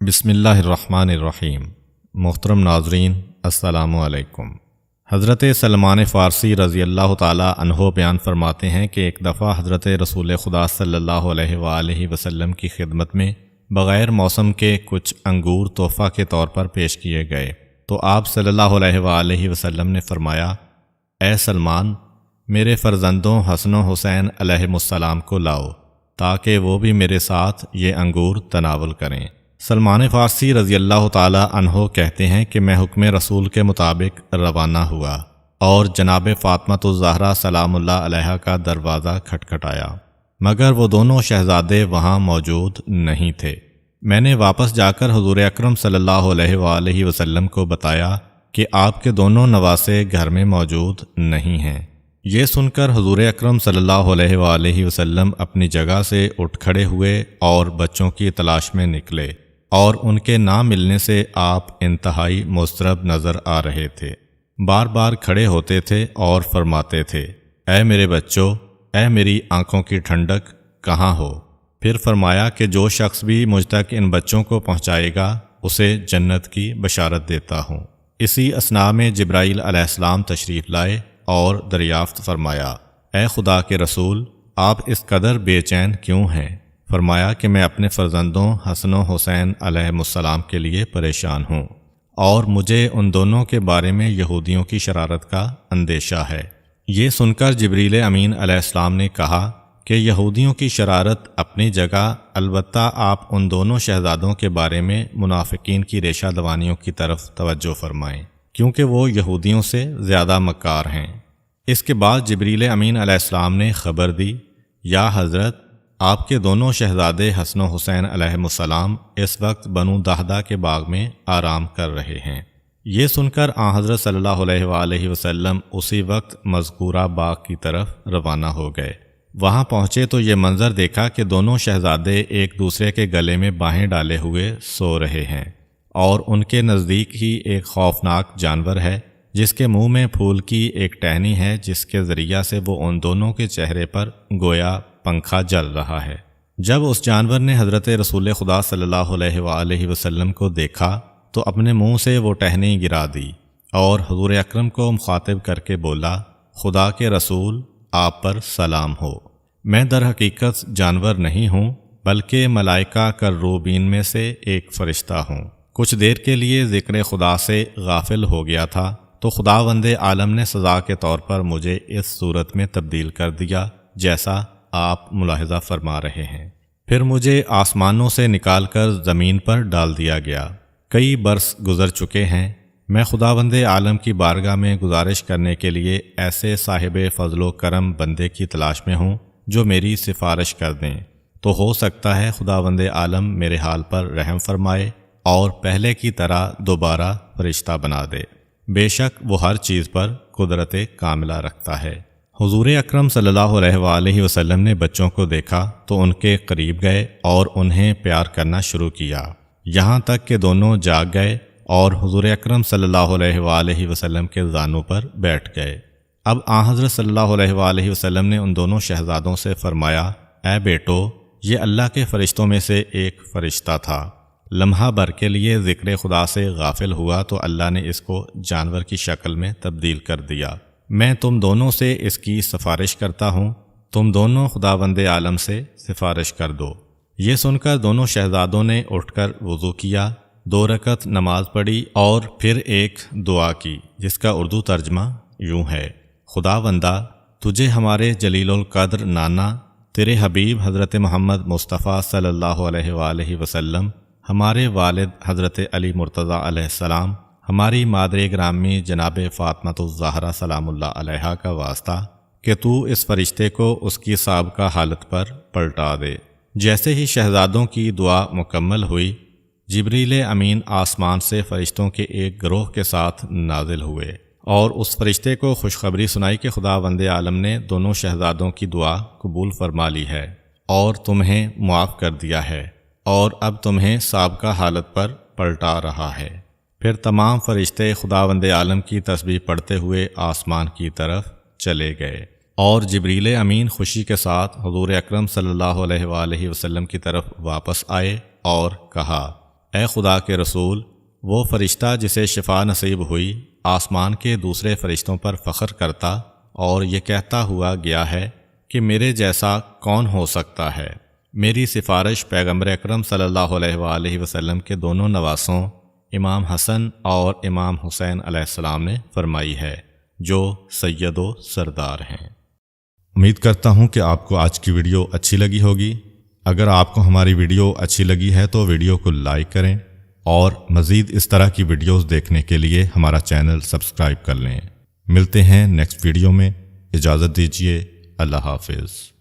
بسم اللہ الرحمن الرحیم۔ محترم ناظرین، السلام علیکم۔ حضرت سلمان فارسی رضی اللہ تعالی عنہ بیان فرماتے ہیں کہ ایک دفعہ حضرت رسول خدا صلی اللہ علیہ وآلہ وسلم کی خدمت میں بغیر موسم کے کچھ انگور تحفہ کے طور پر پیش کیے گئے، تو آپ صلی اللہ علیہ وآلہ وسلم نے فرمایا، اے سلمان، میرے فرزندوں حسن و حسین علیہم السلام کو لاؤ تاکہ وہ بھی میرے ساتھ یہ انگور تناول کریں۔ سلمان فارسی رضی اللہ تعالی عنہ کہتے ہیں کہ میں حکم رسول کے مطابق روانہ ہوا اور جناب فاطمۃ الزہرا سلام اللہ علیہا کا دروازہ کھٹکھٹایا، مگر وہ دونوں شہزادے وہاں موجود نہیں تھے۔ میں نے واپس جا کر حضور اکرم صلی اللہ علیہ وآلہ وسلم کو بتایا کہ آپ کے دونوں نواسے گھر میں موجود نہیں ہیں۔ یہ سن کر حضور اکرم صلی اللہ علیہ وآلہ وسلم اپنی جگہ سے اٹھ کھڑے ہوئے اور بچوں کی تلاش میں نکلے، اور ان کے نہ ملنے سے آپ انتہائی مضطرب نظر آ رہے تھے۔ بار بار کھڑے ہوتے تھے اور فرماتے تھے، اے میرے بچوں، اے میری آنکھوں کی ٹھنڈک، کہاں ہو؟ پھر فرمایا کہ جو شخص بھی مجھ تک ان بچوں کو پہنچائے گا اسے جنت کی بشارت دیتا ہوں۔ اسی اثناء میں جبرائیل علیہ السلام تشریف لائے اور دریافت فرمایا، اے خدا کے رسول، آپ اس قدر بے چین کیوں ہیں؟ فرمایا کہ میں اپنے فرزندوں حسن و حسین علیہم السلام کے لیے پریشان ہوں، اور مجھے ان دونوں کے بارے میں یہودیوں کی شرارت کا اندیشہ ہے۔ یہ سن کر جبریل امین علیہ السلام نے کہا کہ یہودیوں کی شرارت اپنی جگہ، البتہ آپ ان دونوں شہزادوں کے بارے میں منافقین کی ریشہ دوانیوں کی طرف توجہ فرمائیں، کیونکہ وہ یہودیوں سے زیادہ مکار ہیں۔ اس کے بعد جبریل امین علیہ السلام نے خبر دی، یا حضرت، آپ کے دونوں شہزادے حسن و حسین علیہم السلام اس وقت بنو دہدہ کے باغ میں آرام کر رہے ہیں۔ یہ سن کر آن حضرت صلی اللہ علیہ وآلہ وسلم اسی وقت مذکورہ باغ کی طرف روانہ ہو گئے۔ وہاں پہنچے تو یہ منظر دیکھا کہ دونوں شہزادے ایک دوسرے کے گلے میں باہیں ڈالے ہوئے سو رہے ہیں، اور ان کے نزدیک ہی ایک خوفناک جانور ہے جس کے منہ میں پھول کی ایک ٹہنی ہے، جس کے ذریعہ سے وہ ان دونوں کے چہرے پر گویا پنکھا جل رہا ہے۔ جب اس جانور نے حضرت رسول خدا صلی اللہ علیہ وآلہ وسلم کو دیکھا تو اپنے منہ سے وہ ٹہنی گرا دی اور حضور اکرم کو مخاطب کر کے بولا، خدا کے رسول، آپ پر سلام ہو۔ میں در حقیقت جانور نہیں ہوں، بلکہ ملائکہ کروبین میں سے ایک فرشتہ ہوں۔ کچھ دیر کے لیے ذکر خدا سے غافل ہو گیا تھا تو خداوند عالم نے سزا کے طور پر مجھے اس صورت میں تبدیل کر دیا جیسا آپ ملاحظہ فرما رہے ہیں۔ پھر مجھے آسمانوں سے نکال کر زمین پر ڈال دیا گیا۔ کئی برس گزر چکے ہیں۔ میں خداوند عالم کی بارگاہ میں گزارش کرنے کے لیے ایسے صاحب فضل و کرم بندے کی تلاش میں ہوں جو میری سفارش کر دیں، تو ہو سکتا ہے خداوند عالم میرے حال پر رحم فرمائے اور پہلے کی طرح دوبارہ فرشتہ بنا دے۔ بے شک وہ ہر چیز پر قدرت کاملہ رکھتا ہے۔ حضور اکرم صلی اللہ علیہ وآلہ وسلم نے بچوں کو دیکھا تو ان کے قریب گئے اور انہیں پیار کرنا شروع کیا، یہاں تک کہ دونوں جاگ گئے اور حضور اکرم صلی اللہ علیہ وآلہ وسلم کے زانوں پر بیٹھ گئے۔ اب آن حضرت صلی اللہ علیہ وآلہ وسلم نے ان دونوں شہزادوں سے فرمایا، اے بیٹو، یہ اللہ کے فرشتوں میں سے ایک فرشتہ تھا۔ لمحہ بھر کے لیے ذکر خدا سے غافل ہوا تو اللہ نے اس کو جانور کی شکل میں تبدیل کر دیا۔ میں تم دونوں سے اس کی سفارش کرتا ہوں، تم دونوں خداوند عالم سے سفارش کر دو۔ یہ سن کر دونوں شہزادوں نے اٹھ کر وضو کیا، 2 رکعت نماز پڑھی اور پھر ایک دعا کی جس کا اردو ترجمہ یوں ہے، خداوندہ، تجھے ہمارے جلیل القدر نانا، تیرے حبیب حضرت محمد مصطفیٰ صلی اللہ علیہ وآلہ وسلم، ہمارے والد حضرت علی مرتضیٰ علیہ السلام، ہماری مادر گرامی جناب فاطمۃ الزہرا سلام اللہ علیہا کا واسطہ کہ تو اس فرشتے کو اس کی سابقہ حالت پر پلٹا دے۔ جیسے ہی شہزادوں کی دعا مکمل ہوئی، جبریل امین آسمان سے فرشتوں کے ایک گروہ کے ساتھ نازل ہوئے اور اس فرشتے کو خوشخبری سنائی کہ خداوند عالم نے دونوں شہزادوں کی دعا قبول فرما لی ہے اور تمہیں معاف کر دیا ہے، اور اب تمہیں سابقہ حالت پر پلٹا رہا ہے۔ پھر تمام فرشتے خداوند عالم کی تسبیح پڑھتے ہوئے آسمان کی طرف چلے گئے، اور جبریل امین خوشی کے ساتھ حضور اکرم صلی اللہ علیہ وآلہ وسلم کی طرف واپس آئے اور کہا، اے خدا کے رسول، وہ فرشتہ جسے شفا نصیب ہوئی آسمان کے دوسرے فرشتوں پر فخر کرتا اور یہ کہتا ہوا گیا ہے کہ میرے جیسا کون ہو سکتا ہے۔ میری سفارش پیغمبر اکرم صلی اللہ علیہ وآلہ وسلم کے دونوں نواسوں امام حسن اور امام حسین علیہ السلام نے فرمائی ہے، جو سید و سردار ہیں۔ امید کرتا ہوں کہ آپ کو آج کی ویڈیو اچھی لگی ہوگی۔ اگر آپ کو ہماری ویڈیو اچھی لگی ہے تو ویڈیو کو لائک کریں اور مزید اس طرح کی ویڈیوز دیکھنے کے لیے ہمارا چینل سبسکرائب کر لیں۔ ملتے ہیں نیکسٹ ویڈیو میں، اجازت دیجیے، اللہ حافظ۔